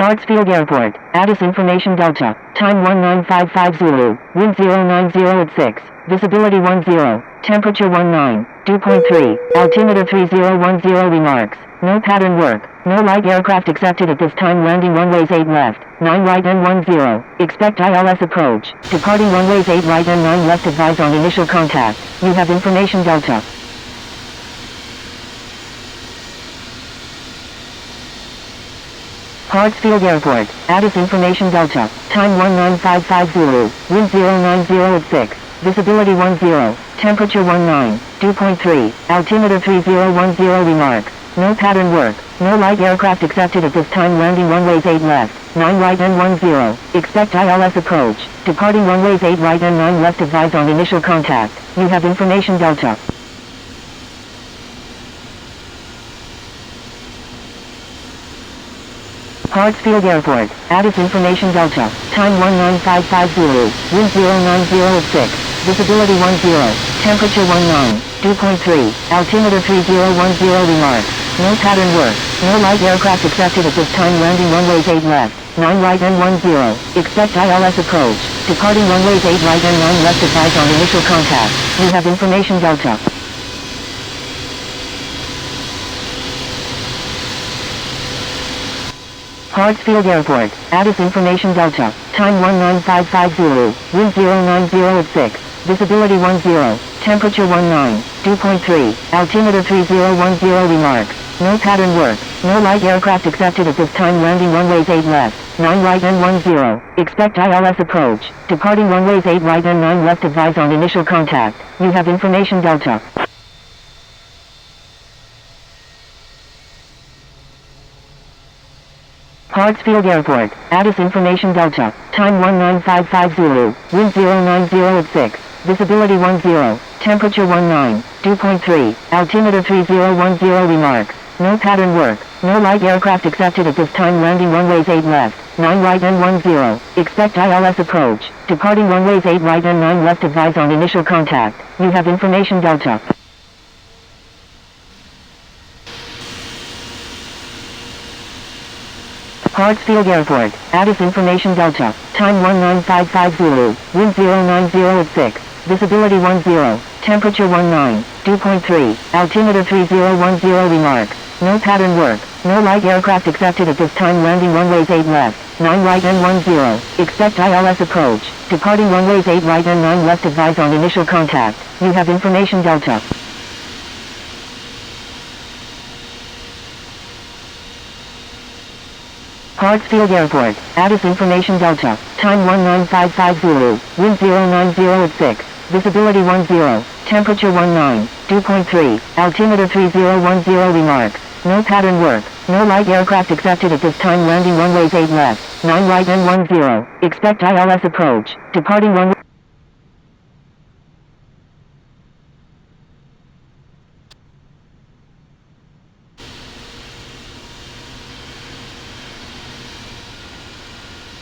Hartsfield Airport, Addis Information Delta, time 1955 Zulu, wind 090 at 6, visibility 10, temperature 19, dew point 3, altimeter 3010 remarks, no pattern work, no light aircraft accepted at this time landing runways 8 left, 9 right and 10, expect ILS approach, departing runways 8 right and 9 left advise on initial contact, you have information Delta. Hartsfield Airport, Addis Information Delta, time 1955 Zulu, wind 090 at 6, visibility 10, temperature 19, dew point 3, altimeter 3010 remarks, no pattern work, no light aircraft accepted at this time landing runways 8 left, 9 right and 10, expect ILS approach, departing runways 8 right and 9 left advise on initial contact, you have information Delta. Hartsfield Airport, Addis Information Delta, time 1955 Zulu, wind 090 at 6, visibility 10, temperature 19, dew point 3, altimeter 3010 remarks, no pattern work, no light aircraft accepted at this time landing runways 8 left, 9 right and 10, expect ILS approach, departing runways 8 right and 9 left advise on initial contact, you have information Delta. Hartsfield Airport, Addis Information Delta, time 1955 Zulu, wind 090 at 6, visibility 10, temperature 19, dew point 3, altimeter 3010 remarks, no pattern work, no light aircraft accepted at this time landing runways 8 left, 9 right and 10, expect ILS approach, departing runways 8 right and 9 left advise on initial contact, you have information Delta. Hartsfield Airport, Addis Information Delta, time 1955 Zulu, wind 090 at 6, visibility 10, temperature 19, dew point 3, altimeter 3010 remarks, no pattern work, no light aircraft accepted at this time landing runways 8 left, 9 right and 10, expect ILS approach, departing runways 8 right and 9 left advise on initial contact, you have information Delta. Hartsfield Airport, Addis Information Delta, time 1955 Zulu, wind 090 at 6, visibility 10, temperature 19, dew point 3, altimeter 3010 remarks, no pattern work, no light aircraft accepted at this time landing runways 8 left, 9 right and 10, expect ILS approach, departing runways 8 right and 9 left advise on initial contact, you have information Delta. Hartsfield Airport, Addis Information Delta, time 1955 Zulu, wind 090 at 6, visibility 10, temperature 19, dew point 3, altimeter 3010 remarks, no pattern work, no light aircraft accepted at this time landing runways 8 left, 9 right and 10, expect ILS approach, departing runway.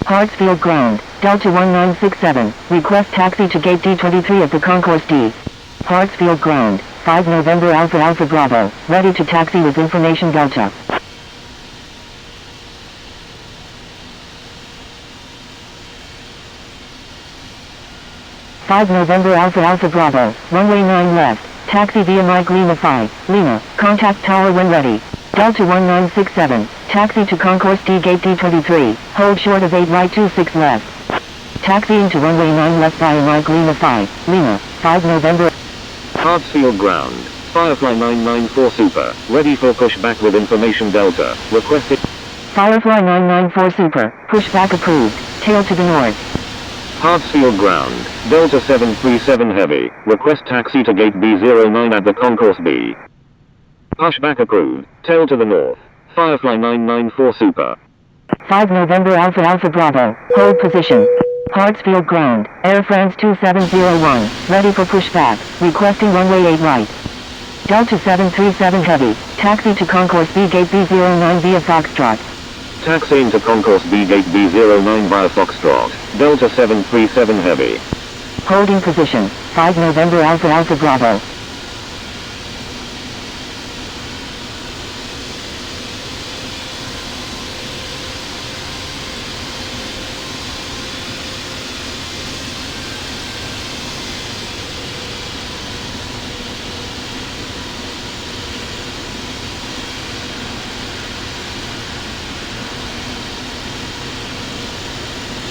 Hartsfield Ground, Delta 1967, request taxi to gate D23 at the Concourse D. Hartsfield Ground, 5 November Alpha Alpha Bravo, ready to taxi with information Delta. Five November Alpha Alpha Bravo, runway 9 left, taxi via Mike Lima 5, Lima, contact tower when ready. Delta 1967, taxi to Concourse D gate D23, hold short of 8 right 26 left. Taxiing to runway 9 left via Mike Lima 5, Lima, 5 November. Hartsfield Ground, Firefly 994 Super, ready for pushback with information Delta, requested. Firefly 994 Super, pushback approved, tail to the north. Hartsfield Ground, Delta 737 Heavy, request taxi to gate B09 at the Concourse B. Pushback approved, tail to the north, Firefly 994 Super. 5 November Alpha Alpha Bravo, hold position. Hartsfield Ground, Air France 2701, ready for pushback, requesting runway 8 right. Delta 737 Heavy, taxi to Concourse B gate B09 via Foxtrot. Taxiing to Concourse B gate B09 via Foxtrot, Delta 737 Heavy. Holding position, 5 November Alpha Alpha Bravo.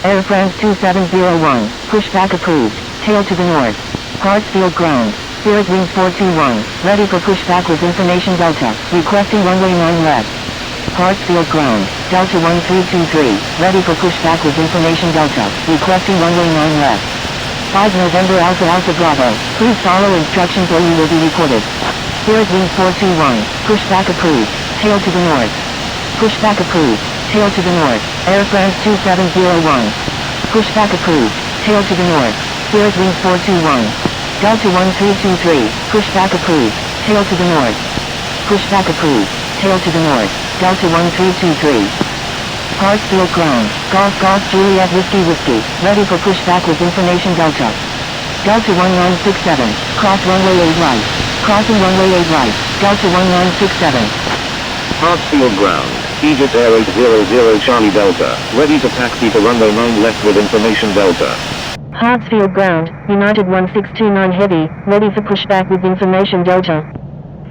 Air France 2701, pushback approved, tail to the north. Hartsfield ground, Spirit Wings 421, ready for pushback with information Delta, requesting runway 9 left. Hartsfield ground, Delta 1323, ready for pushback with information Delta, requesting runway 9 left. 5 November Alpha Alpha Bravo, please follow instructions or you will be recorded. Spirit Wings 421, pushback approved, tail to the north. Pushback approved, tail to the north. Air France 2701. Pushback approved, tail to the north. Spirit Wings 421. Delta 1323, pushback approved, tail to the north. Pushback approved, tail to the north. Delta 1323. Hartsfield ground, Golf Golf Juliet Whiskey Whiskey, ready for pushback with information Delta. Delta 1967, cross runway 8 right. Crossing runway 8 right, Delta 1967. Hartsfield ground, Egypt Air 800 Charlie Delta, ready to taxi to runway 9 left with information Delta. Hartsfield ground, United 1629 Heavy, ready for pushback with information Delta.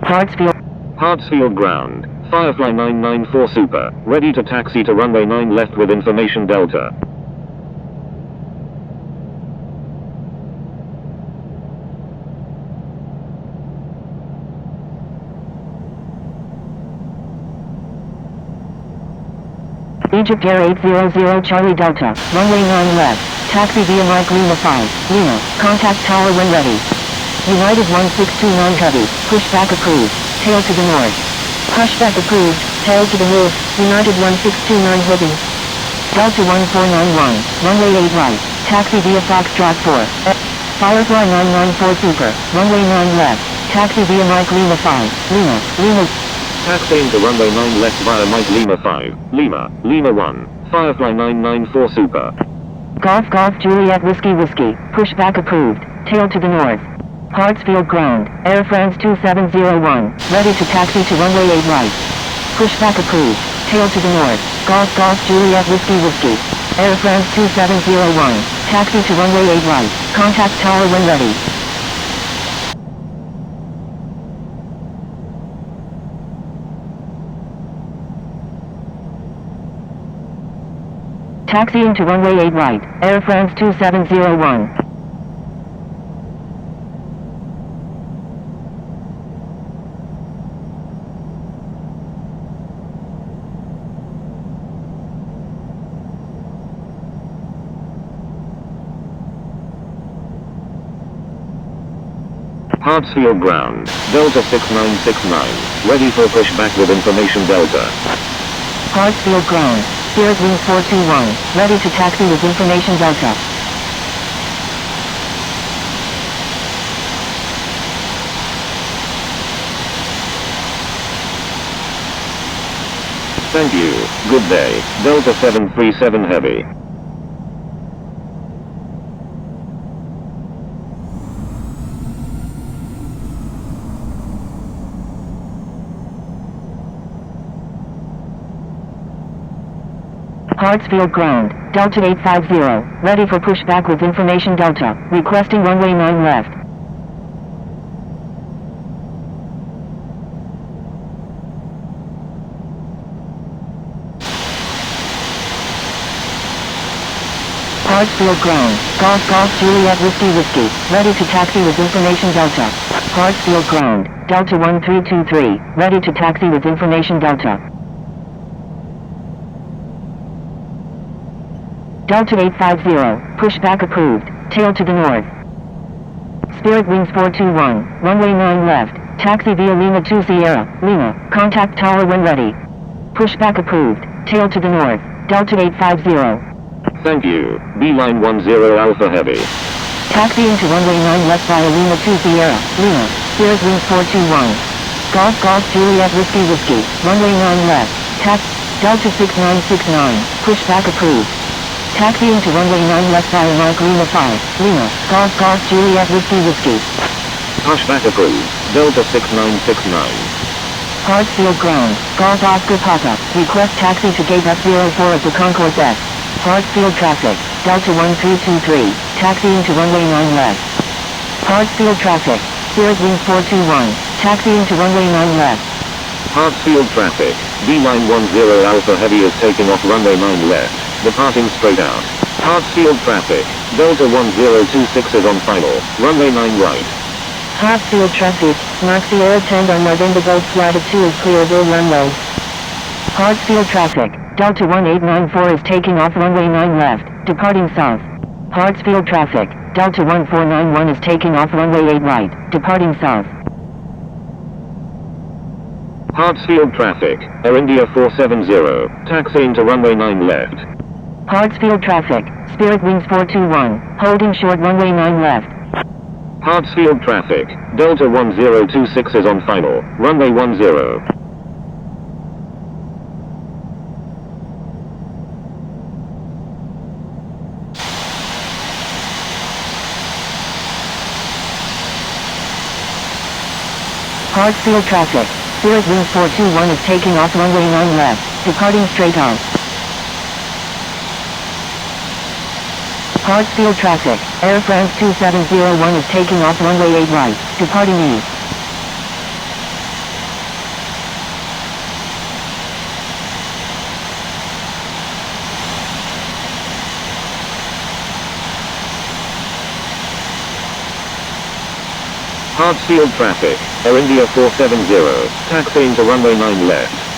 Hartsfield ground, Firefly 994 Super, ready to taxi to runway 9 left with information Delta. Egypt Air 800 Charlie Delta, runway 9 left, taxi via Mike Lima 5, Lima, contact tower when ready. United 1629 Heavy, pushback approved, tail to the north. Pushback approved, tail to the north, United 1629 Heavy. Delta 1491, runway 8 right, taxi via Foxtrot 4, Firefly 994 Super, runway 9 left, taxi via Mike Lima 5, Lima. Taxiing to runway 9 left via Mike Lima 5, Lima 1, Firefly 994 Super. Golf Golf Juliet Whiskey Whiskey, pushback approved, tail to the north. Hartsfield ground, Air France 2701, ready to taxi to runway 8 right. Pushback approved, tail to the north. Golf Golf Juliet Whiskey Whiskey, Air France 2701, taxi to runway 8 right, contact tower when ready. Taxiing to runway 8 right, Air France 2701. Hartsfield ground, Delta 6969, ready for pushback with information Delta. Hartsfield ground, Spirit Wings 421, ready to taxi with information Delta. Thank you, good day, Delta 737 Heavy. Hartsfield ground, Delta 850, ready for pushback with information Delta, requesting runway 9 left. Hartsfield ground, Golf Golf Juliet Whiskey Whiskey, ready to taxi with information Delta. Hartsfield ground, Delta 1323, ready to taxi with information Delta. Delta 850, pushback approved, tail to the north. Spirit Wings 421, runway 9 left, taxi via Lima 2 Sierra, Lima, contact tower when ready. Pushback approved, tail to the north, Delta 850. Thank you, Beeline 10 Alpha Heavy. Taxiing to runway 9 left via Lima 2 Sierra, Lima, Spirit Wings 421. Golf Golf Juliet Whiskey Whiskey, runway 9 left, Delta 6969, pushback approved. Taxiing to runway 9 left via Mike Lima 5, Lima, Golf Golf Juliet Whiskey Whiskey. Pushback approved, Delta 6969. Hartsfield ground, Golf Oscar Papa, request taxi to gate F04 at the Concourse S. Hartsfield traffic, Delta 1323, taxiing to runway 9 left. Hartsfield traffic, Spirit Wings 421, taxiing to runway 9 left. Hartsfield traffic, Beeline 10 Alpha Heavy is taking off runway 9 left, departing straight out. Hartsfield traffic. Delta 1026 is on final. Runway 9 right. Hartsfield traffic. Mark Sierra 10 on November Golf Flight 2 is clear of all runway. Hartsfield traffic. Delta 1894 is taking off runway 9 left, departing south. Hartsfield traffic. Delta 1491 is taking off runway 8 right, departing south. Hartsfield traffic. Air India 470. Taxiing to runway 9 left. Hartsfield traffic. Spirit Wings 421, holding short runway 9 left. Hartsfield traffic. Delta 1026 is on final. Runway 10. Hartsfield traffic. Spirit Wings 421 is taking off runway 9 left, departing straight on. Hartsfield traffic. Air France 2701 is taking off runway 8 right, departing east. Hartsfield traffic. Air India 470. Taxiing to runway 9 left.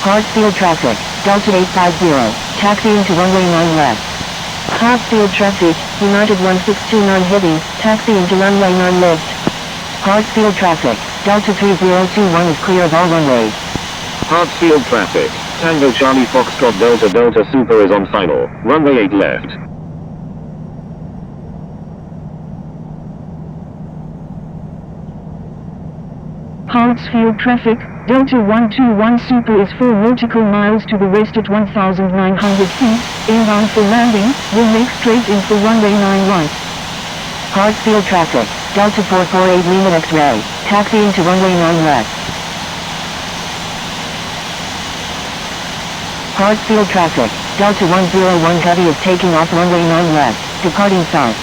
Hartsfield traffic. Delta 850, taxiing to runway 9 left. Hartsfield traffic. United 1629 heavy, taxiing to runway 9 left. Hartsfield traffic. Delta 3021 is clear of all runways. Hartsfield traffic. Tango Charlie Foxtrot Delta Delta Super is on final. Runway 8 left. Hartsfield traffic. Delta 121 Super is 4 nautical miles to the west at 1,900 feet, inbound for landing, will make straight in for runway 9 right. Hartsfield traffic. Delta 448 Lima X-ray, taxiing to runway 9 left. Hartsfield traffic. Delta 101 Heavy is taking off runway 9 left, departing south.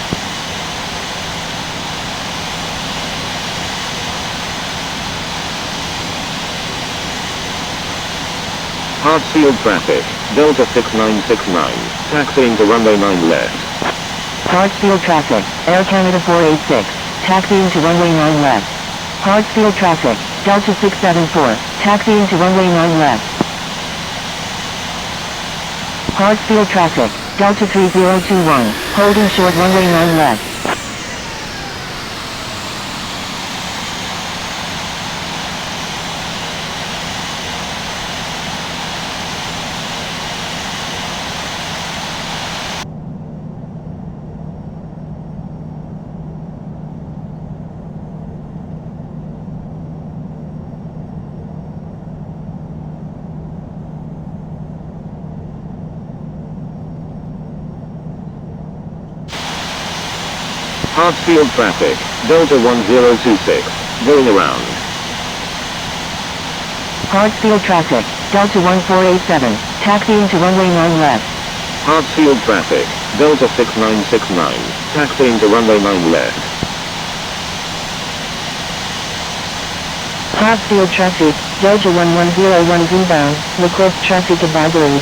Hartsfield traffic. Delta 6969. Taxiing to runway 9 left. Hartsfield traffic. Air Canada 486, taxiing to runway 9 left. Hartsfield traffic. Delta 674, taxiing to runway 9 left. Hartsfield traffic. Delta 3021, holding short runway 9 left. Hartsfield traffic. Delta 1026. Going around. Hartsfield traffic. Delta 1487, taxiing to runway 9 left. Hartsfield traffic. Delta 6969. Taxiing to runway 9 left. Hartsfield traffic. Delta 1101 is inbound, request traffic advisory.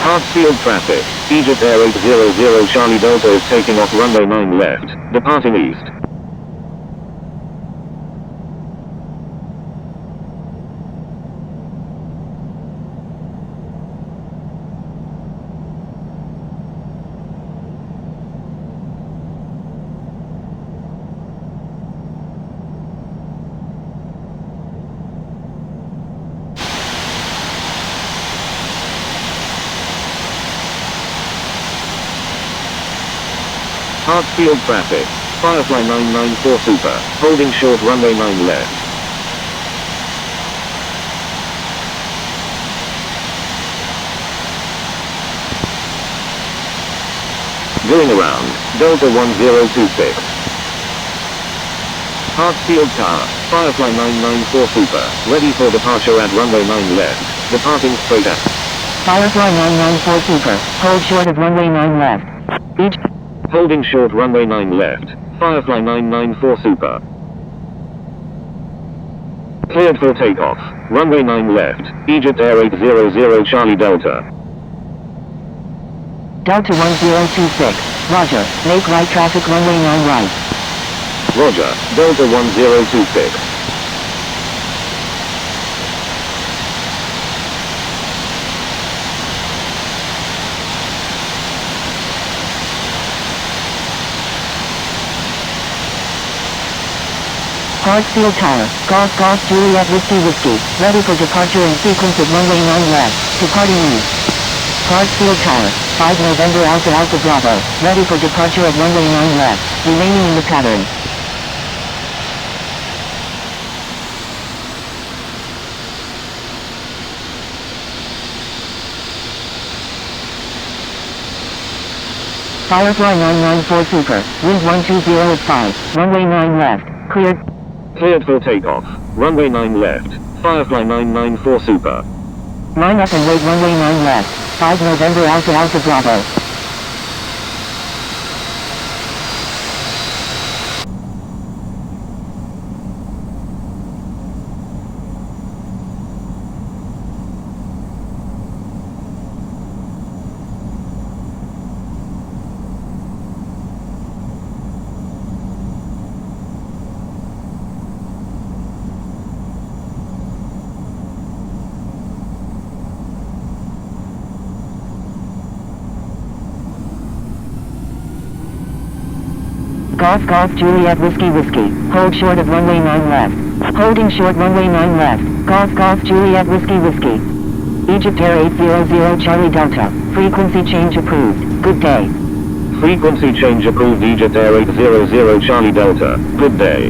Hartsfield traffic. Egypt Air 800 Charlie Delta is taking off runway 9 left, departing east. Hartsfield traffic. Firefly 994 Super, holding short runway 9 left. Going around, Delta 1026. Hartsfield Tower, Firefly 994 Super, ready for departure at runway 9 left, departing straight at. Firefly 994 Super, hold short of runway 9 left. Each Holding short runway 9 left, Firefly 994 Super. Cleared for takeoff, runway 9 left, Egypt Air 800 Charlie Delta. Delta 1026, roger, make right traffic runway 9 right. Roger, Delta 1026. Hartsfield Tower, Golf Juliet Whiskey, ready for departure in sequence at runway 9 left, departing east. Hartsfield Tower, 5 November Alpha Bravo, ready for departure at runway 9 left, remaining in the pattern. Firefly 994 Super, wind 120 at 5, runway 9 left, cleared. Cleared for takeoff, runway 9 left, Firefly 994 Super. Line up and wait runway 9 left, 5 November Alpha Bravo. Golf Juliet Whiskey, hold short of runway 9 left. Holding short runway 9 left, Golf Juliet Whiskey. Egypt Air 800 Charlie Delta, frequency change approved, good day. Frequency change approved Egypt Air 800 Charlie Delta, good day.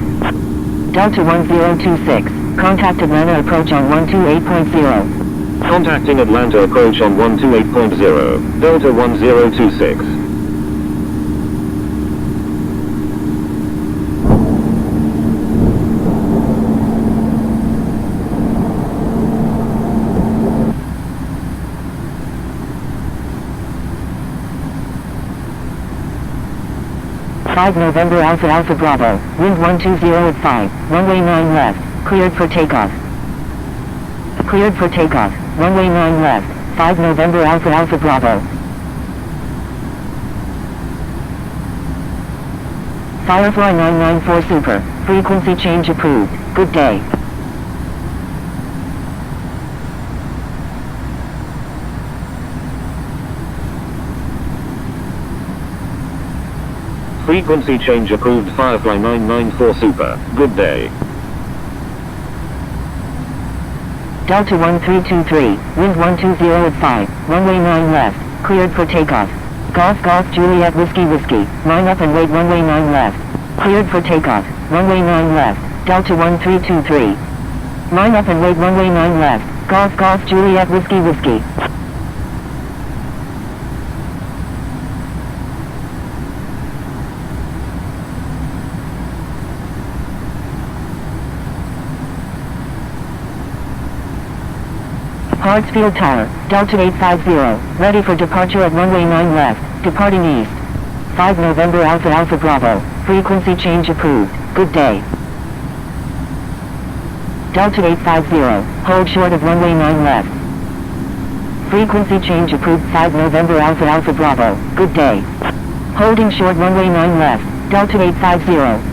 Delta 1026, contact Atlanta approach on 128.0. Contacting Atlanta approach on 128.0, Delta 1026. November Alpha Bravo, wind 120 at 5, runway 9 left, cleared for takeoff. Cleared for takeoff, runway 9 left, 5 November Alpha Bravo. Firefly 994 Super, frequency change approved, good day. Frequency change approved Firefly 994 Super, good day. Delta 1323, wind 120 at 5, runway 9 left, cleared for takeoff. Golf Juliet Whiskey, line up and wait runway 9 left. Cleared for takeoff, runway 9 left, Delta 1323. Line up and wait runway 9 left, Golf Juliet Whiskey. Hartsfield Tower, Delta 850, ready for departure at runway 9 left, departing east. 5 November Alpha Bravo, frequency change approved, good day. Delta 850, hold short of runway 9 left. Frequency change approved 5 November Alpha Bravo, good day. Holding short runway 9 left, Delta 850.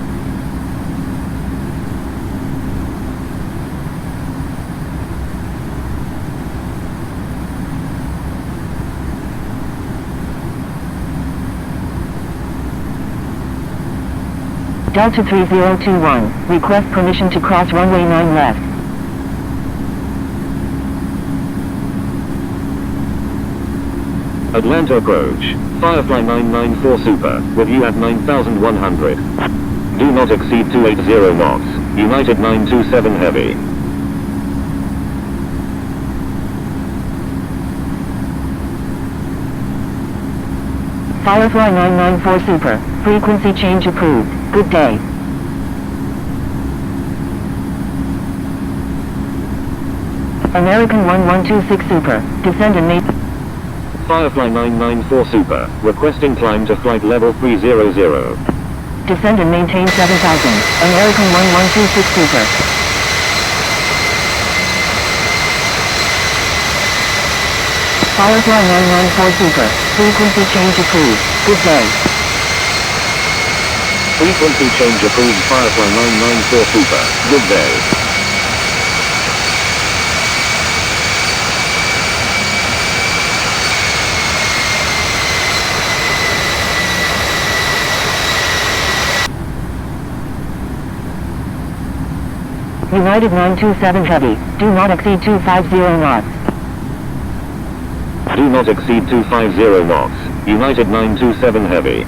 Delta 3021, request permission to cross runway 9 left. Atlanta approach. Firefly 994 Super, with you at 9100. Do not exceed 280 knots. United 927 Heavy. Firefly 994 Super, frequency change approved. Good day. American 1126 Super, descend and make... Firefly 994 Super, requesting climb to flight level 300. Descend and maintain 7,000. American 1126 Super. Firefly 994 Super, frequency change approved. Good day. Frequency change approved. Firefly 994 Super, good day. United 927 Heavy, do not exceed 250 knots. Do not exceed 250 knots. United 927 Heavy.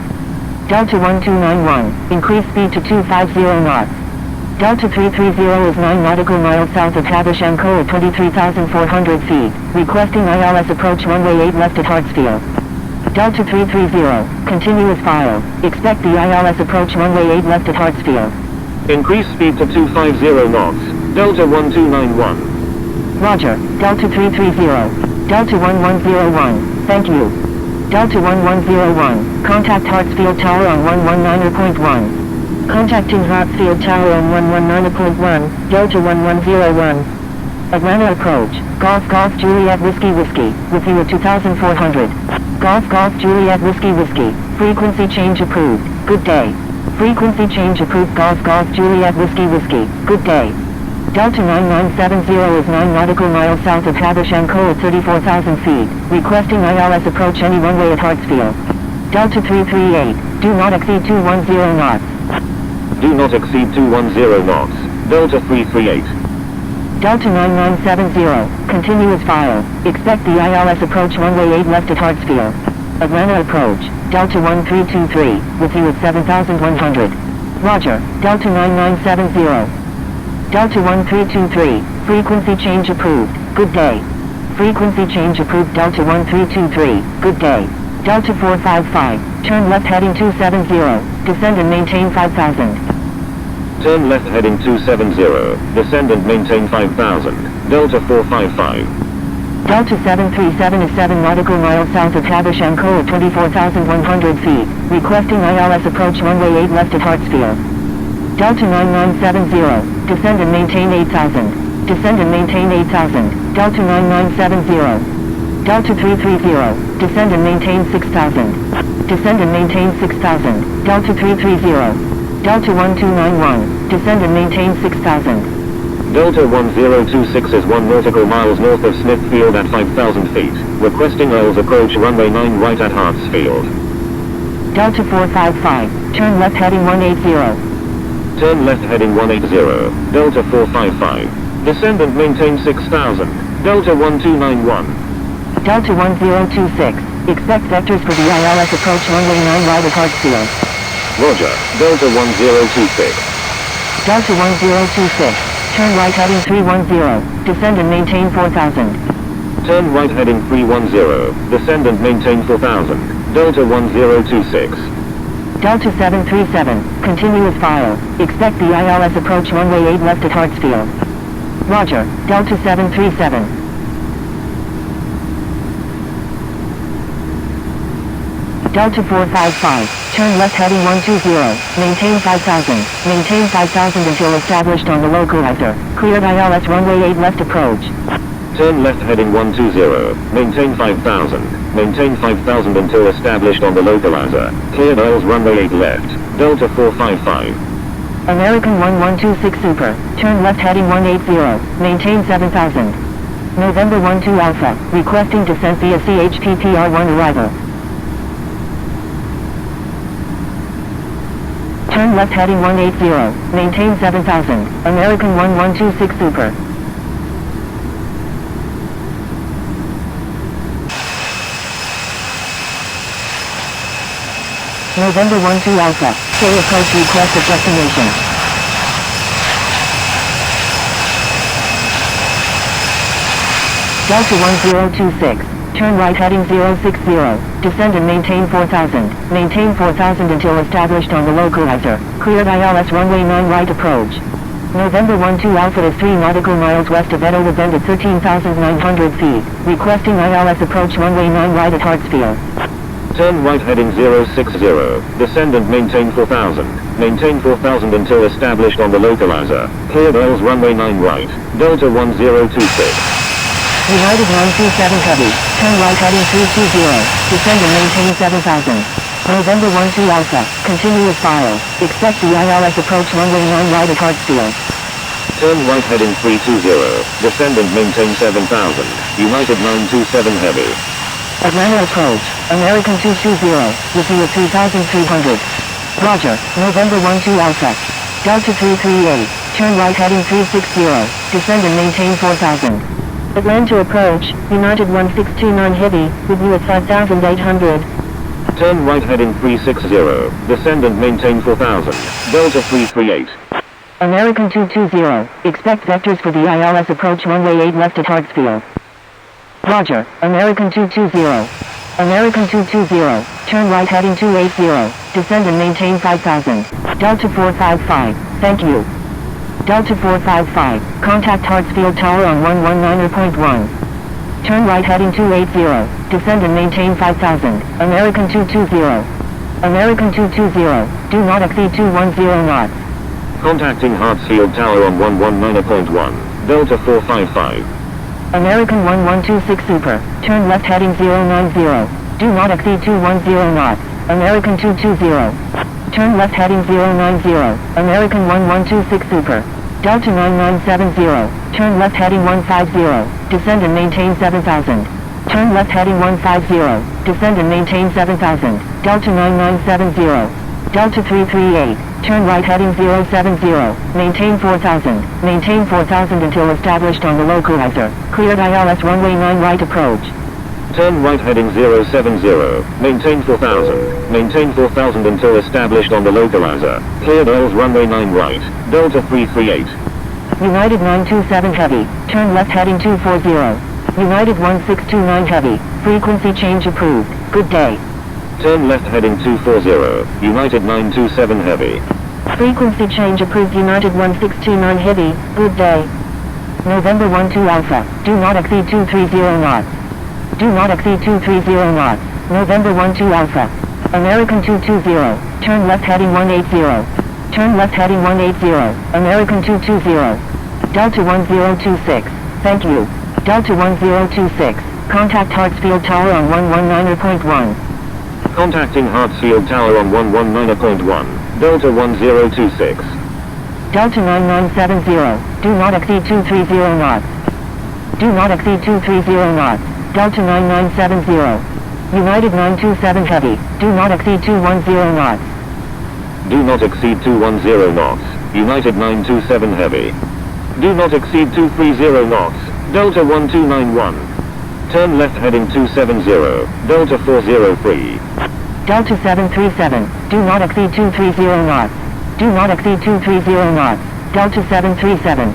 Delta 1291, increase speed to 250 knots. Delta 330 is 9 nautical miles south of Havashanko at 23,400 feet, requesting ILS approach runway 8 left at Hartsfield. Delta 330, continuous file, expect the ILS approach runway 8 left at Hartsfield. Increase speed to 250 knots. Delta 1291. Roger, Delta 330. Delta 1101, thank you. Delta 1101, contact Hartsfield Tower on 119.1. Contacting Hartsfield Tower on 119.1, Delta 1101. Atlanta approach, Golf Juliet Whiskey, with you at 2,400. Golf Juliet Whiskey, frequency change approved, good day. Frequency change approved. Golf Juliet Whiskey, good day. Delta 9970 is 9 nautical miles south of Havashanko at 34,000 feet, requesting ILS approach any runway at Hartsfield. Delta 338, do not exceed 210 knots. Do not exceed 210 knots. Delta 338. Delta 9970, continuous file, expect the ILS approach runway 8 left at Hartsfield. Atlanta approach, Delta 1323, with you at 7,100. Roger, Delta 9970. Delta 1323, frequency change approved, good day. Frequency change approved. Delta 1323, good day. Delta 455, turn left heading 270, descend and maintain 5,000. Turn left heading 270, descend and maintain 5,000, Delta 455. Delta 737 is 7 nautical miles south of Havashanko at 24,100 feet, requesting ILS approach runway 8 left at Hartsfield. Delta 9970, descend and maintain 8,000. Descend and maintain 8,000, Delta 9970. Delta 330, descend and maintain 6,000. Descend and maintain 6,000, Delta 330. Delta 1291, descend and maintain 6,000. Delta 1026 is 1 nautical miles north of Smithfield at 5,000 feet, requesting ILS approach runway 9 right at Hartsfield. Delta 455, turn left heading 180. Turn left heading 180, Delta 455. Descend and maintain 6,000, Delta 1291. Delta 1026, expect vectors for the ILS approach runway 9 right at Hartsfield. Roger, Delta 1026. Delta 1026, turn right heading 310, descend and maintain 4,000. Turn right heading 310, descend and maintain 4,000, Delta 1026. Delta 737, continuous file, expect the ILS approach runway 8 left at Hartsfield. Roger, Delta 737. Delta 455, turn left heading 120, maintain 5,000, maintain 5,000 until established on the localizer, cleared ILS runway 8 left approach. Turn left heading 120, maintain 5,000, maintain 5,000 until established on the localizer, cleared ILS runway 8 left, Delta 455. American 1126 Super, turn left heading 180, maintain 7,000. November 12 Alpha, requesting descent via CHPPR1 arrival. Turn left heading 180, maintain 7,000, American 1126 Super. November 12 Alpha, say approach request at destination. Delta 1026, turn right heading 060, descend and maintain 4000, maintain 4000 until established on the localizer, cleared ILS runway 9 right approach. November 12 Alpha is 3 nautical miles west of Edola Bend at 13,900 feet, requesting ILS approach runway 9 right at Hartsfield. Turn right heading 060, descend and maintain 4000, maintain 4000 until established on the localizer, cleared ILS runway 9 right, Delta 1026. United 927 Heavy, turn right heading 320, descend and maintain 7000. November 12 Alpha, continuous file, expect the ILS approach runway 9 right at Hartsfield. Turn right heading 320, descend and maintain 7000, United 927 Heavy. Atlanta approach, American 220, with you at 3300. Roger, November 12 Alpha. Delta 338, turn right heading 360, descend and maintain 4000. Atlanta approach, United 1629 Heavy, with you at 5800. Turn right heading 360, descend and maintain 4000, Delta 338. American 220, expect vectors for the ILS approach runway 8 left at Hartsfield. Roger, American 220. American 220, turn right heading 280, descend and maintain 5000. Delta 455, thank you. Delta 455, contact Hartsfield Tower on 119.1. Turn right heading 280, descend and maintain 5000. American 220. American 220, do not exceed 210 knots. Contacting Hartsfield Tower on 119.1, Delta 455. American 1126 Super, turn left heading 090, do not exceed 210 knots. American 220. Turn left heading 090, American 1126 Super. Delta 9970, turn left heading 150, descend and maintain 7000. Turn left heading 150, descend and maintain 7000. Delta 9970. Delta 338, turn right heading 070, maintain 4000, maintain 4000 until established on the localizer, cleared ILS runway 9 right approach. Turn right heading 070, maintain 4000, maintain 4000 until established on the localizer, cleared ILS runway 9 right, Delta 338. United 927 Heavy, turn left heading 240. United 1629 Heavy, frequency change approved, good day. Turn left heading 240, United 927 Heavy. Frequency change approved United 1629 Heavy, good day. November 12 Alpha, do not exceed 230 knots. Do not exceed 230 knots. November 12 Alpha. American 220, turn left heading 180. Turn left heading 180, American 220. Delta 1026, thank you. Delta 1026, contact Hartsfield Tower on 119.1. Contacting Hartsfield Tower on 119.1, Delta 1026. Delta 9970, do not exceed 230 knots. Do not exceed 230 knots. Delta 9970. United 927 Heavy, do not exceed 210 knots. Do not exceed 210 knots, United 927 Heavy. Do not exceed 230 knots, Delta 1291. Turn left heading 270, Delta 403. Delta 737, do not exceed 230 knots. Do not exceed 230 knots, Delta 737.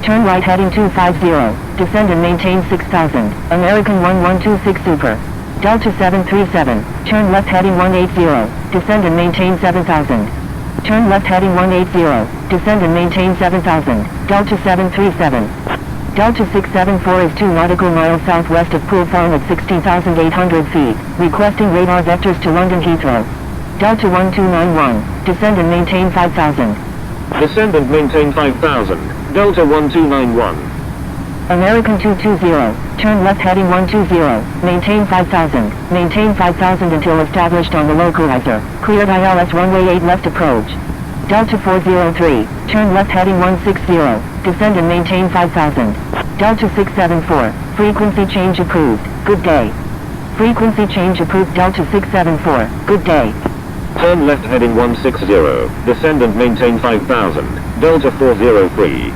Turn right heading 250, descend and maintain 6000, American 1126 Super. Delta 737, turn left heading 180, descend and maintain 7000. Turn left heading 180, descend and maintain 7000, Delta 737. Delta 674 is 2 nautical miles southwest of Pool Farm at 16,800 feet, requesting radar vectors to London Heathrow. Delta 1291, descend and maintain 5000. Descend and maintain 5000, Delta 1291. American 220, turn left heading 120, maintain 5000, maintain 5000 until established on the localizer, cleared ILS runway 8 left approach. Delta 403, turn left heading 160, descend and maintain 5000. Delta 674, frequency change approved, good day. Frequency change approved Delta 674, good day. Turn left heading 160, descend and maintain 5000, Delta 403.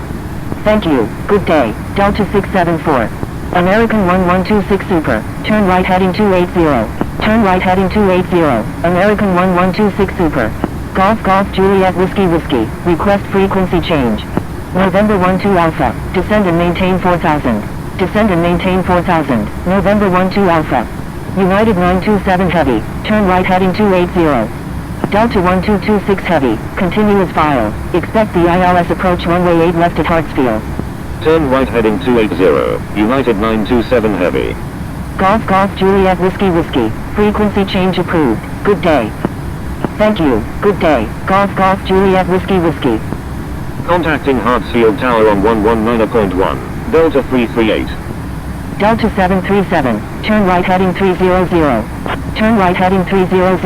Thank you, good day, Delta 674. American 1126 Super, turn right heading 280. Turn right heading 280, American 1126 Super. Golf Golf Juliet Whiskey Whiskey, request frequency change. November 12 Alpha, descend and maintain 4000. Descend and maintain 4000, November 12 Alpha. United 927 Heavy, turn right heading 280. Delta 1226 Heavy, continuous file, expect the ILS approach runway 8 left at Hartsfield. Turn right heading 280, United 927 Heavy. Golf Golf Juliet Whiskey Whiskey, frequency change approved, good day. Thank you, good day, Golf Golf Juliet Whiskey Whiskey. Contacting Hartsfield Tower on 119.1, Delta 338. Delta 737, turn right heading 300. Turn right heading 300,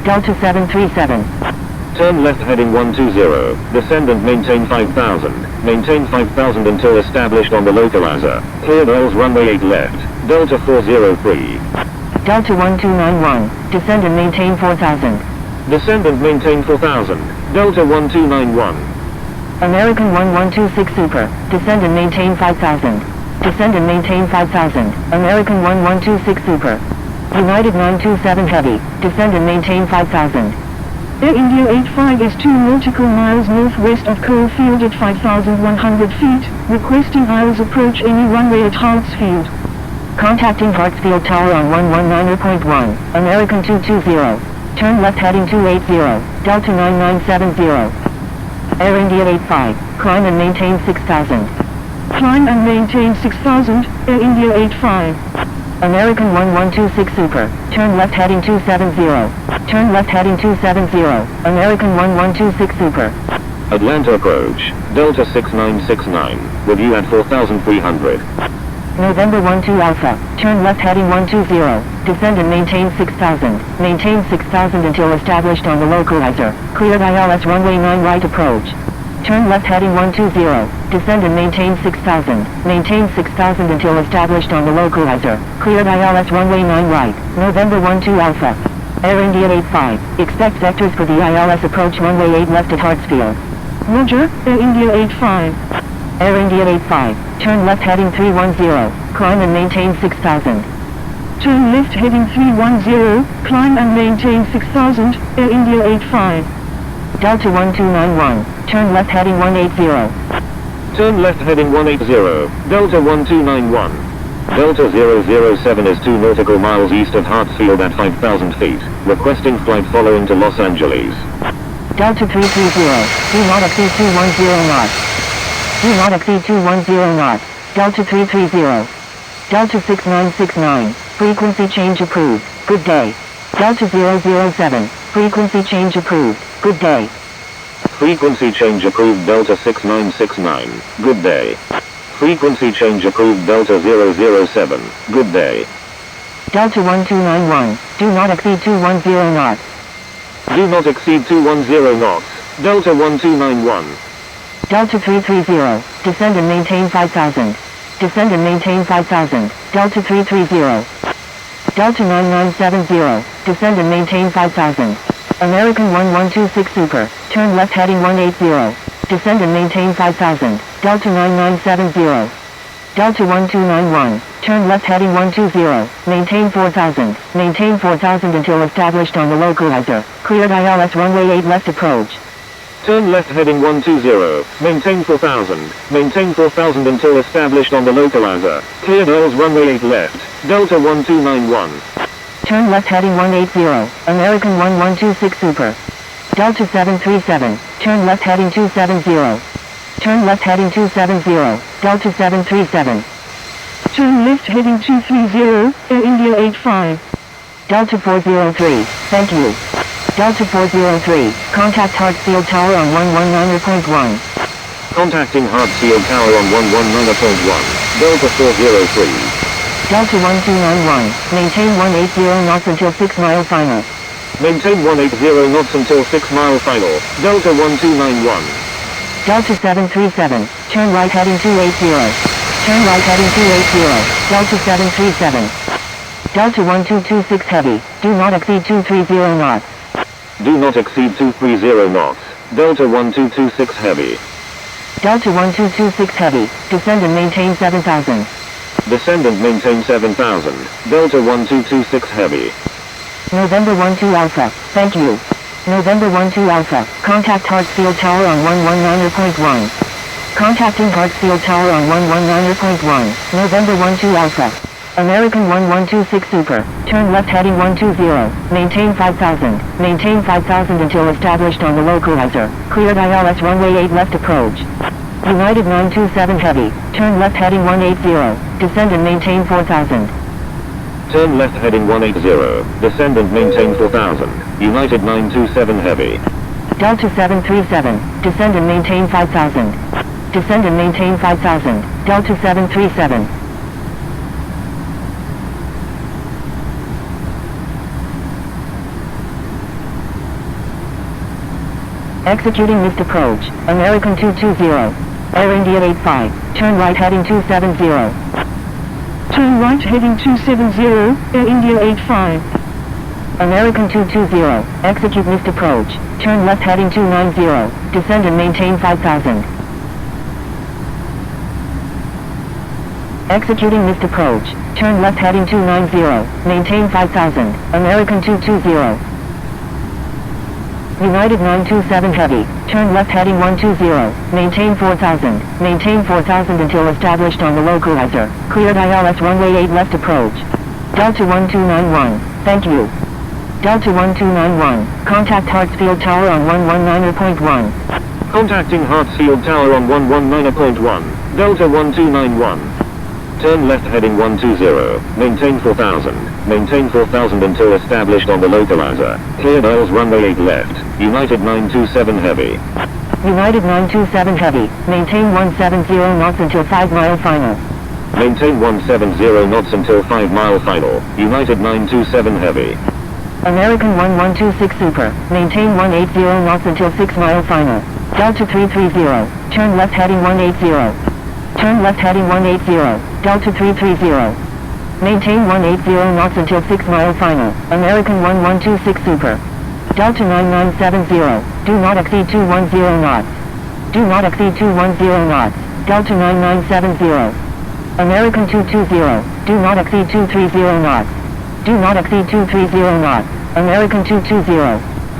Delta 737. Turn left heading 120, descend and maintain 5000. Maintain 5000 until established on the localizer. Cleared Earls runway 8 left, Delta 403. Delta 1291, descend and maintain 4000. Descend and maintain 4000, Delta 1291. American 1126 Super, descend and maintain 5000. Descend and maintain 5000, American 1126 Super. United 927 Heavy, descend and maintain 5000. Air India 85 is 2 nautical miles northwest of Coalfield at 5,100 feet, requesting ILS approach any runway at Hartsfield. Contacting Hartsfield Tower on 119.1, American 220. Turn left heading 280, Delta 9970. Air India 85, climb and maintain 6000. Climb and maintain 6000, Air India 85. American 1126 Super, turn left heading 270. Turn left heading 270, American 1126 Super. Atlanta approach, Delta 6969, with you at 4300. November 12 Alpha, turn left heading 120, descend and maintain 6000. Maintain 6000 until established on the localizer. Cleared ILS runway 9 right approach. Turn left heading 120, descend and maintain 6000. Maintain 6000 until established on the localizer. Cleared ILS runway 9 right, November 12 Alpha. Air India 85, expect vectors for the ILS approach runway 8 left at Hartsfield. Roger, Air India 85. Air India 85, turn left heading 310, climb and maintain 6000. Turn left heading 310, climb and maintain 6000, Air India 85. Delta 1291, turn left heading 180. Turn left heading 180, Delta 1291. Delta 007 is 2 nautical miles east of Hartsfield at 5,000 feet, requesting flight following to Los Angeles. Delta 330, do not exceed 210 knots. Do not exceed 210 knots, Delta 330. Delta 6969, frequency change approved, good day. Delta 007, frequency change approved, good day. Frequency change approved Delta 6969, good day. Frequency change approved Delta 007, good day. Delta 1291, do not exceed 210 knots. Do not exceed 210 knots, Delta 1291. Delta 330, descend and maintain 5000. Descend and maintain 5000, Delta 330. Delta 9970, descend and maintain 5000. American 1126 Super, turn left heading 180. Descend and maintain 5000, Delta 9970. Delta 1291, turn left heading 120, maintain 4000. Maintain 4000 until established on the localizer. Cleared ILS runway 8 left approach. Turn left heading 120, maintain 4000. Maintain 4000 until established on the localizer. Cleared Earls runway 8 left, Delta 1291. Turn left heading 180, American 1126 Super. Delta 737, turn left heading 270. Turn left heading 270, Delta 737. Turn left heading 230, Air India 85. Delta 403, thank you. Delta 403, contact Hartsfield Tower on 119.1. Contacting Hartsfield Tower on 119.1, Delta 403. Delta 1291, maintain 180 knots until 6 mile final. Maintain 180 knots until 6 mile final, Delta 1291. Delta 737, turn right heading 280. Turn right heading 280, Delta 737. Delta 1226 Heavy, do not exceed 230 knots. Do not exceed 230 knots, Delta 1226 Heavy. Delta 1226 Heavy, descend and maintain 7000. Descend and maintain 7000, Delta 1226 Heavy. November 12 Alpha, thank you. November 12 Alpha, contact Hartsfield Tower on 119.1. Contacting Hartsfield Tower on 119.1, November 12 Alpha. American 1126 Super, turn left heading 120, maintain 5000 until established on the localizer, cleared ILS runway 8 left approach. United 927 Heavy, turn left heading 180, descend and maintain 4000. Turn left heading 180, descend and maintain 4000, United 927 Heavy. Delta 737, descend and maintain 5000. Descend and maintain 5000, Delta 737. Executing missed approach, American 220, Air India 85, turn right heading 270. Turn right heading 270, Air India 85. American 220, execute missed approach, turn left heading 290, descend and maintain 5000. Executing missed approach, turn left heading 290, maintain 5000, American 220. United 927 Heavy, turn left heading 120, maintain 4000 until established on the localizer, cleared ILS runway 8 left approach. Delta 1291, thank you. Delta 1291, contact Hartsfield Tower on 119.1. Contacting Hartsfield Tower on 119.1, Delta 1291. Turn left heading 120, maintain 4000 until established on the localizer, cleared ILS runway 8 left, United 927 Heavy. United 927 Heavy, maintain 170 knots until 5 mile final. Maintain 170 knots until 5 mile final, United 927 Heavy. American 1126 Super, maintain 180 knots until 6 mile final. Delta 330, turn left heading 180. Turn left heading 180, Delta 330. Maintain 180 knots until 6 mile final, American 1126 Super. Delta 9970, do not exceed 210 knots. Do not exceed 210 knots, Delta 9970. American 220, do not exceed 230 knots. Do not exceed 230 knots, American 220.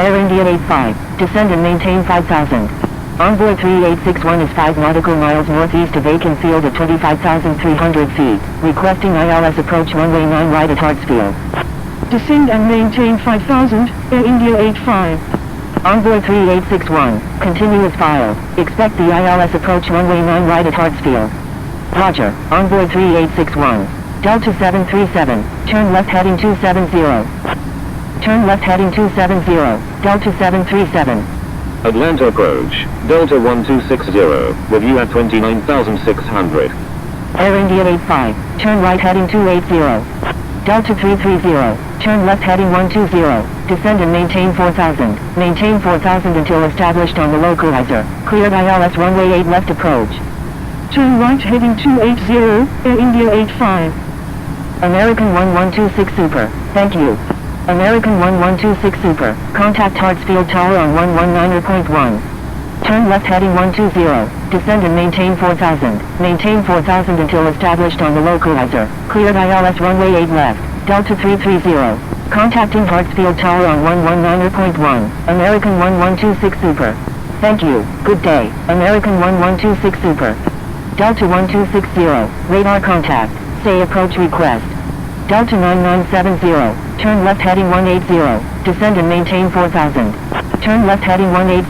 Air India 85, descend and maintain 5000. Envoy 3861 is 5 nautical miles northeast of Aiken Field at 25,300 feet, requesting ILS approach runway 9 right at Hartsfield. Descend and maintain 5000, Air India 85. Envoy 3861, continuous file, expect the ILS approach runway 9 right at Hartsfield. Roger, Envoy 3861. Delta 737, turn left heading 270. Turn left heading 270, Delta 737. Atlanta approach, Delta 1260, review at 29,600. Air India 85, turn right heading 280. Delta 330, turn left heading 120, descend and maintain 4000 until established on the localizer, cleared ILS runway 8 left approach. Turn right heading 280, Air India 85. American 1126 Super, thank you. American 1126 Super, contact Hartsfield Tower on 119.1. Turn left heading 120, descend and maintain 4000 until established on the localizer, cleared ILS runway 8 left, Delta 330. Contacting Hartsfield Tower on 119.1, American 1126 Super. Thank you, good day, American 1126 Super. Delta 1260, radar contact, say approach request. Delta 9970, turn left heading 180, descend and maintain 4000. Turn left heading 180,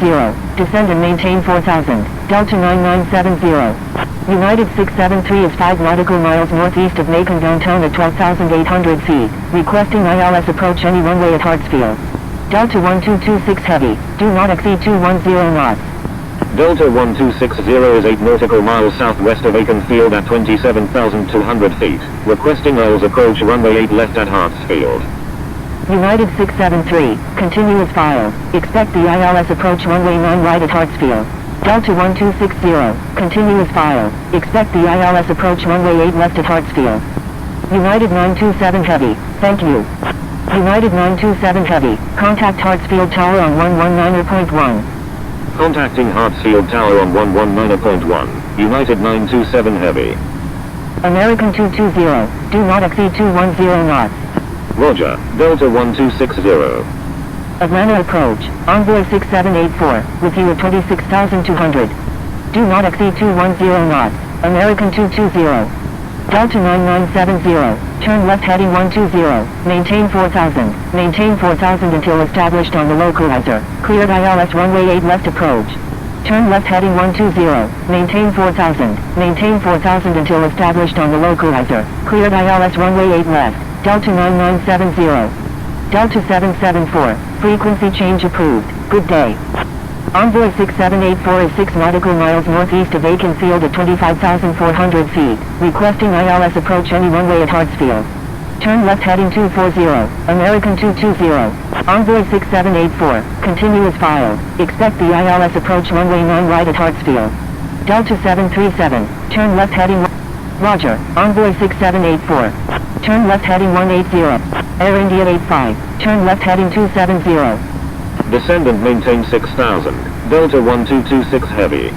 descend and maintain 4000, Delta 9970. United 673 is 5 nautical miles northeast of Macon downtown at 12,800 feet, requesting ILS approach any runway at Hartsfield. Delta 1226 Heavy, do not exceed 210 knots. Delta 1260 is 8 nautical miles southwest of Aiken Field at 27,200 feet, requesting ILS approach runway 8 left at Hartsfield. United 673, continuous file, expect the ILS approach runway 9 right at Hartsfield. Delta 1260, continuous file, expect the ILS approach runway 8 left at Hartsfield. United 927 Heavy, thank you. United 927 Heavy, contact Hartsfield Tower on 119.1. Contacting Hartsfield Tower on 119.1, United 927 Heavy. American 220, do not exceed 210 knots. Roger, Delta 1260. Atlanta approach, Envoy 6784, with you at 26,200. Do not exceed 210 knots, American 220. Delta 9970, turn left heading 120, maintain 4000 until established on the localizer, cleared ILS runway 8 left approach. Turn left heading 120, maintain 4000 until established on the localizer, cleared ILS runway 8 left, Delta 9970. Delta 774, frequency change approved, good day. Envoy 6784 is 6 nautical miles northeast of Aiken Field at 25,400 feet, requesting ILS approach any runway at Hartsfield. Turn left heading 240, American 220. Envoy 6784, continue as filed, expect the ILS approach runway 9 right at Hartsfield. Delta 737, turn left heading Roger, Envoy 6784. Turn left heading 180. Air India 85, turn left heading 270. Descend and maintain 6000, Delta 1226 Heavy.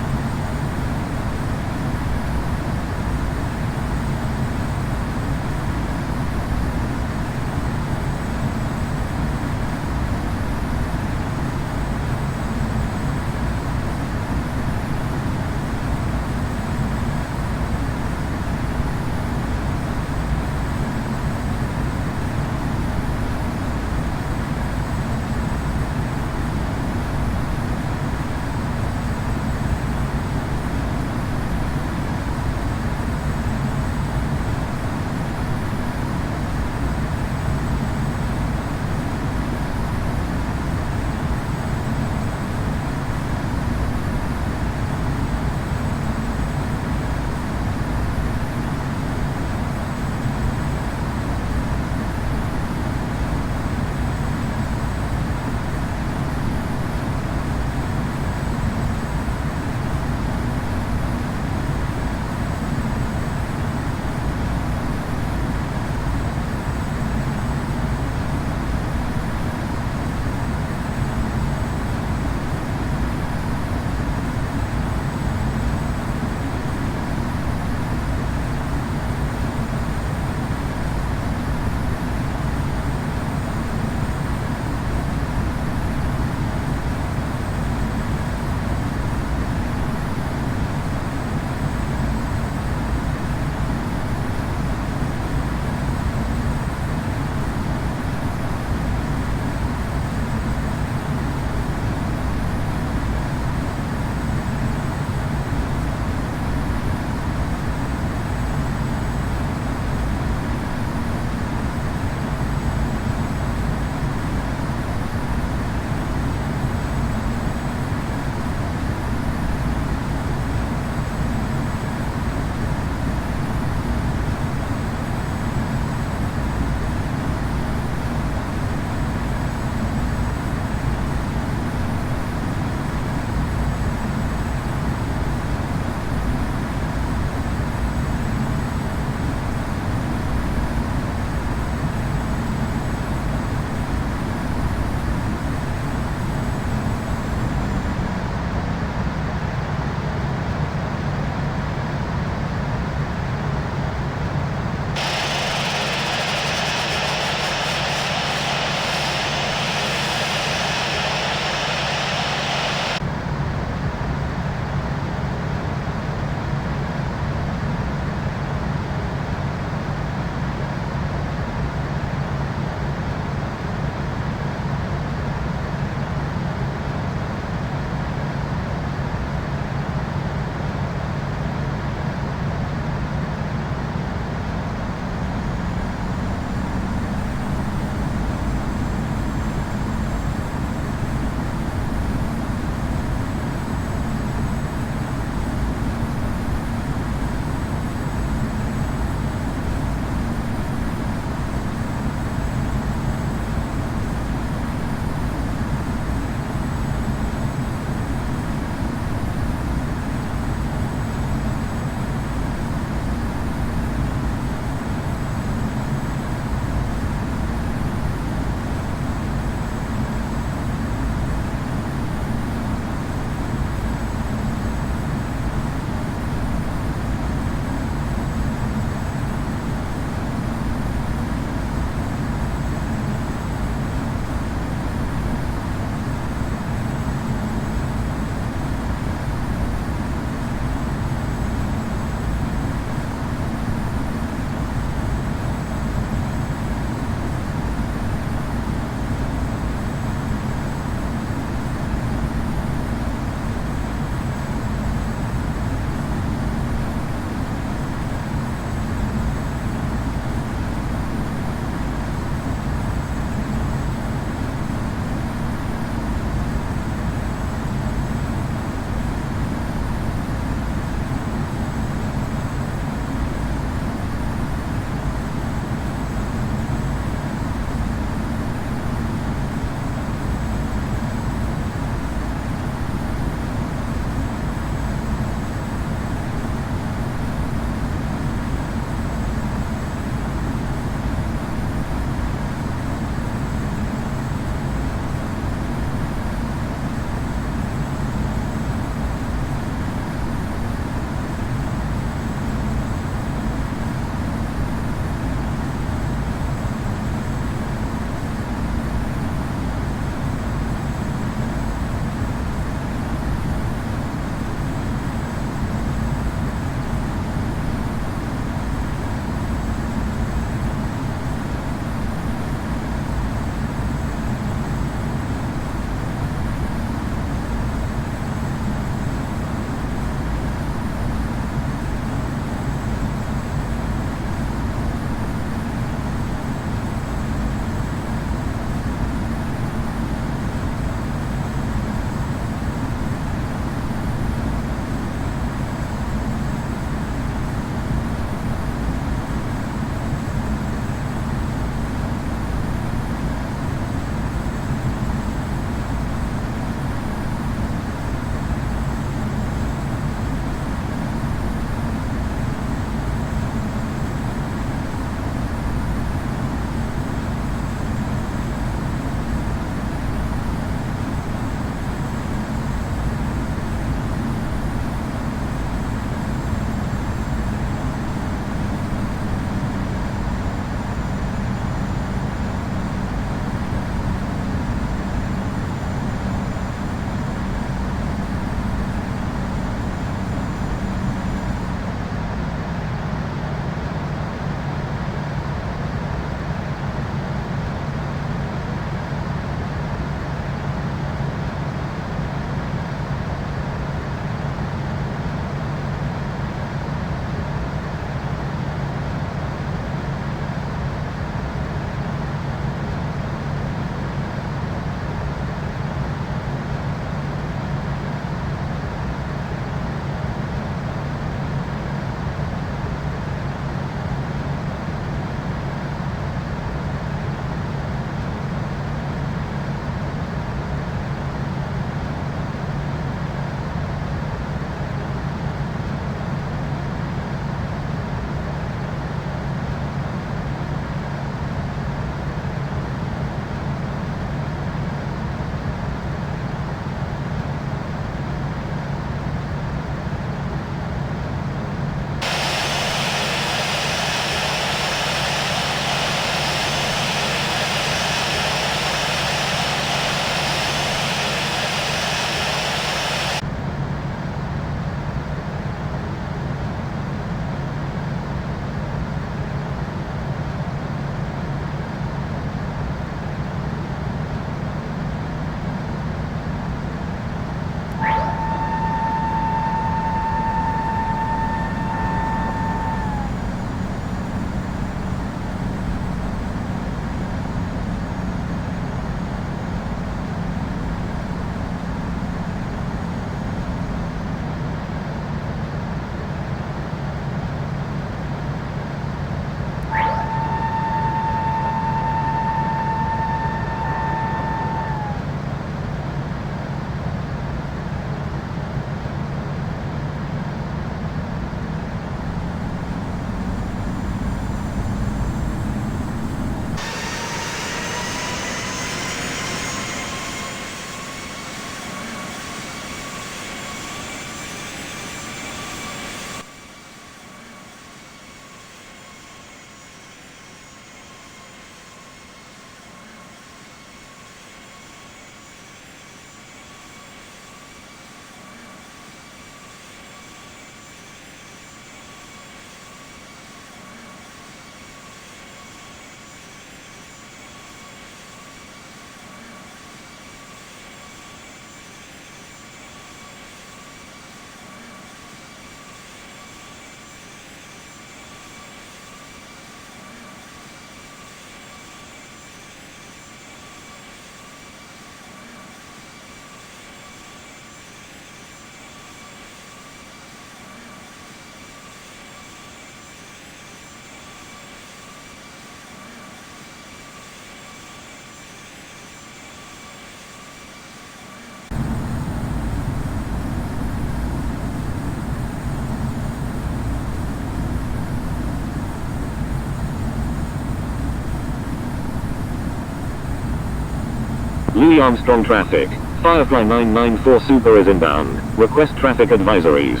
Louis Armstrong traffic. Firefly 994 Super is inbound. Request traffic advisories.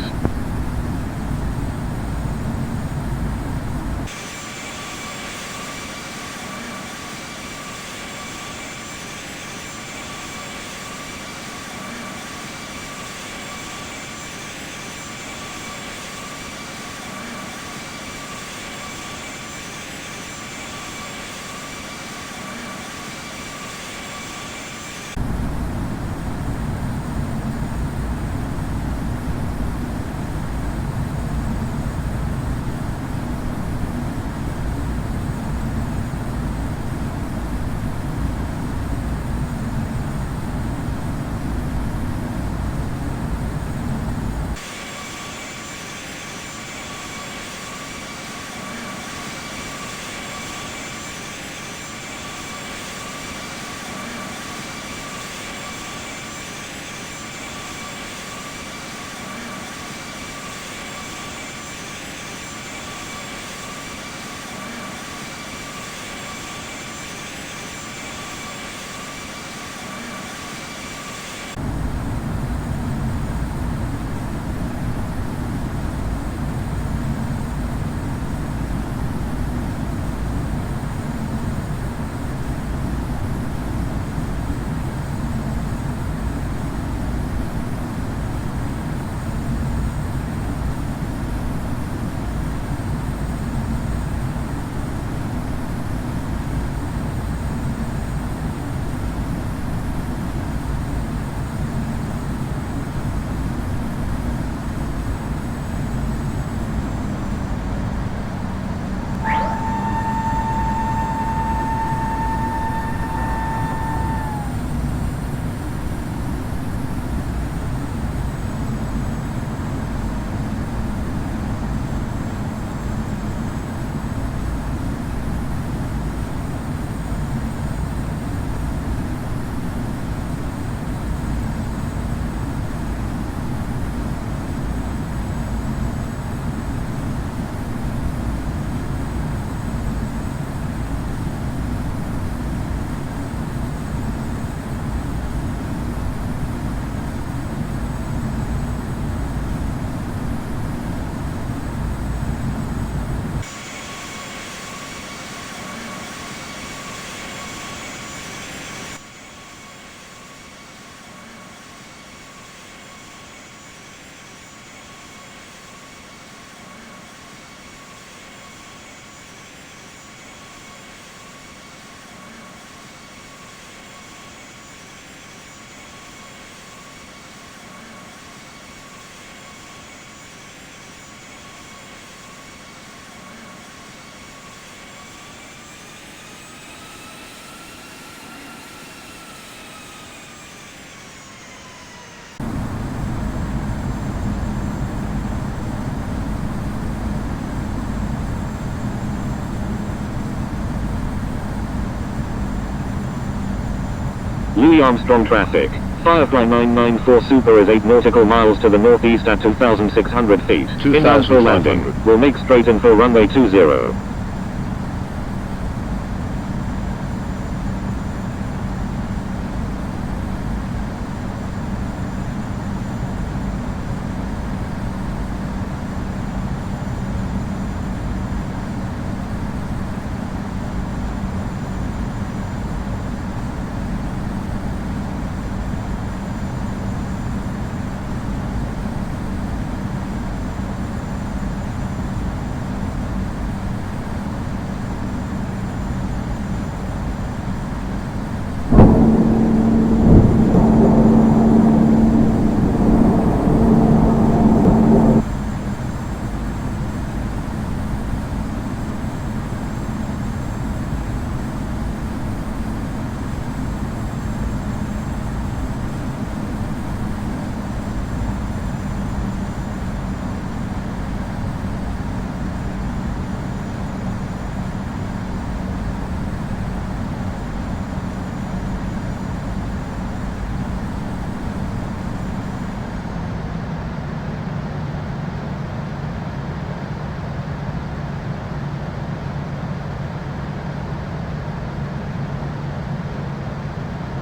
Louis Armstrong traffic. Firefly 994 Super is 8 nautical miles to the northeast at 2,600 feet. Inbound for landing. Will make straight in for runway 20.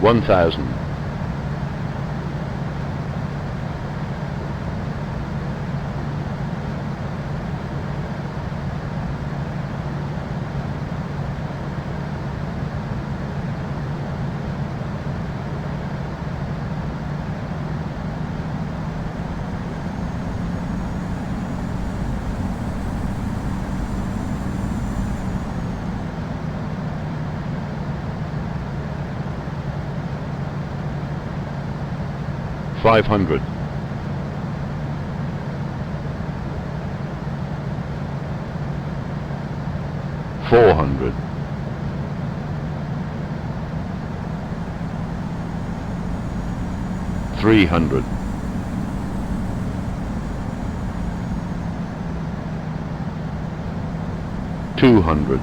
1000. 500. 400. 300. 200.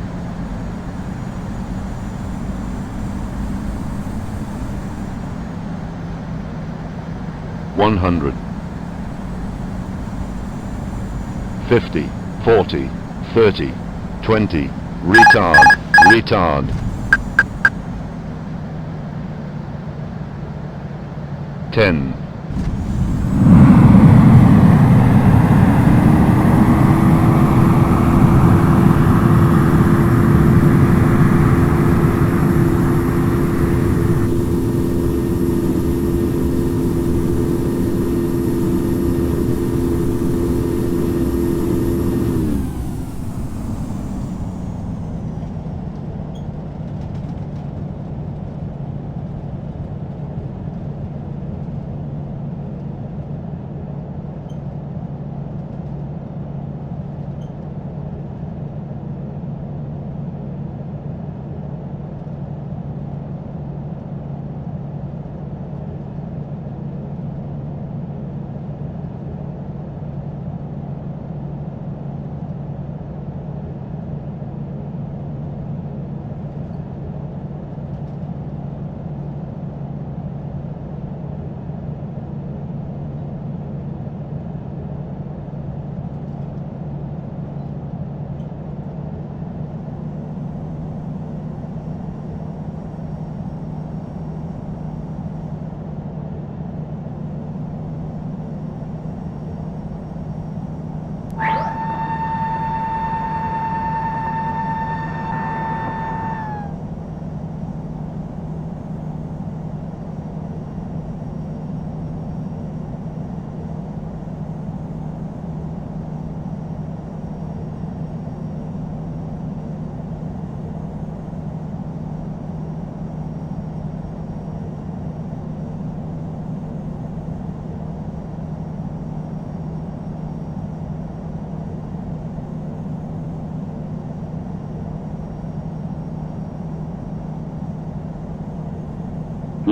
100. 50, 40, 30, 20, retard, retard. 10.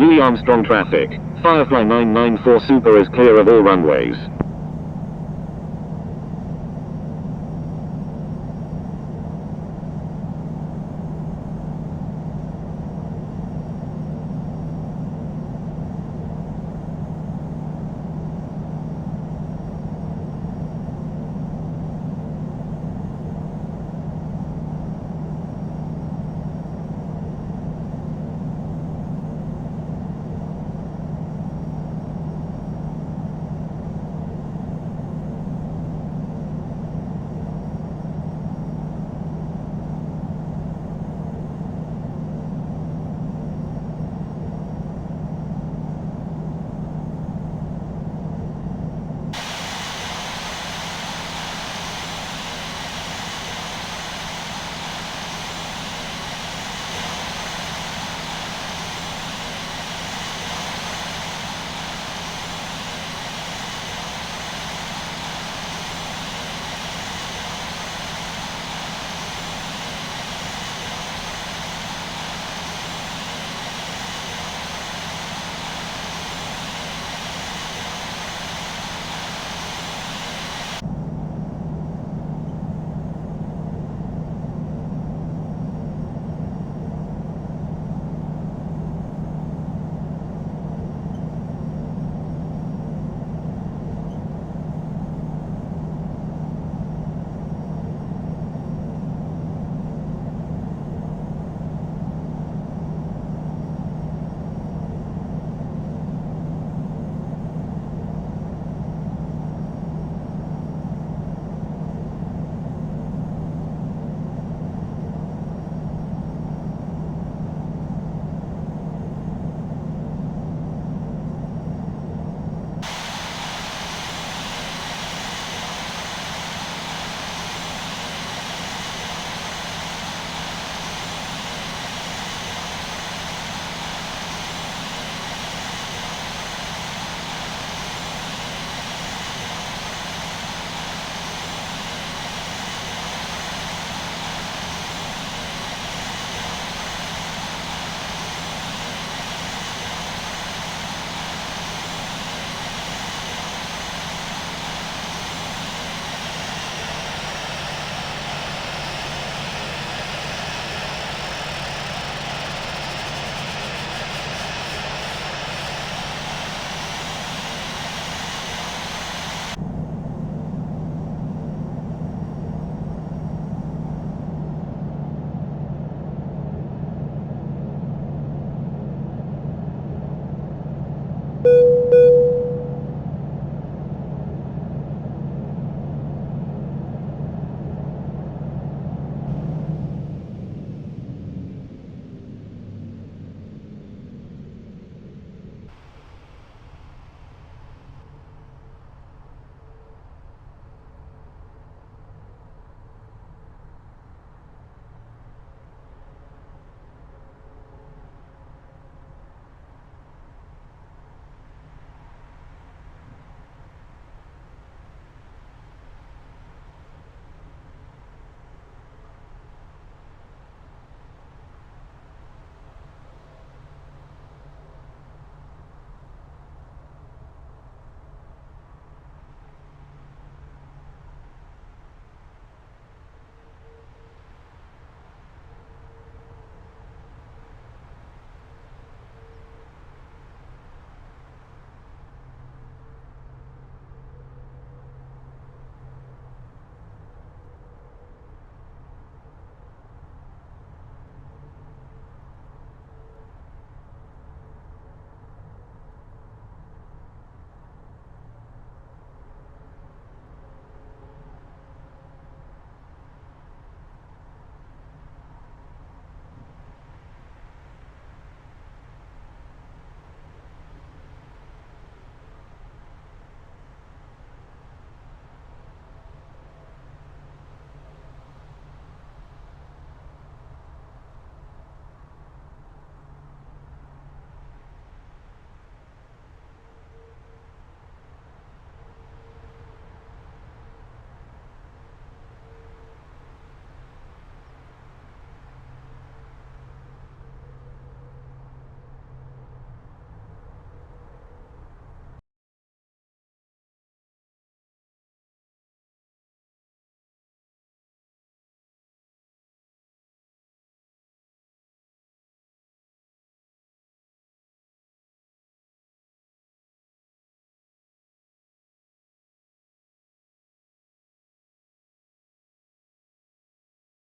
Louis Armstrong traffic. Firefly 994 Super is clear of all runways.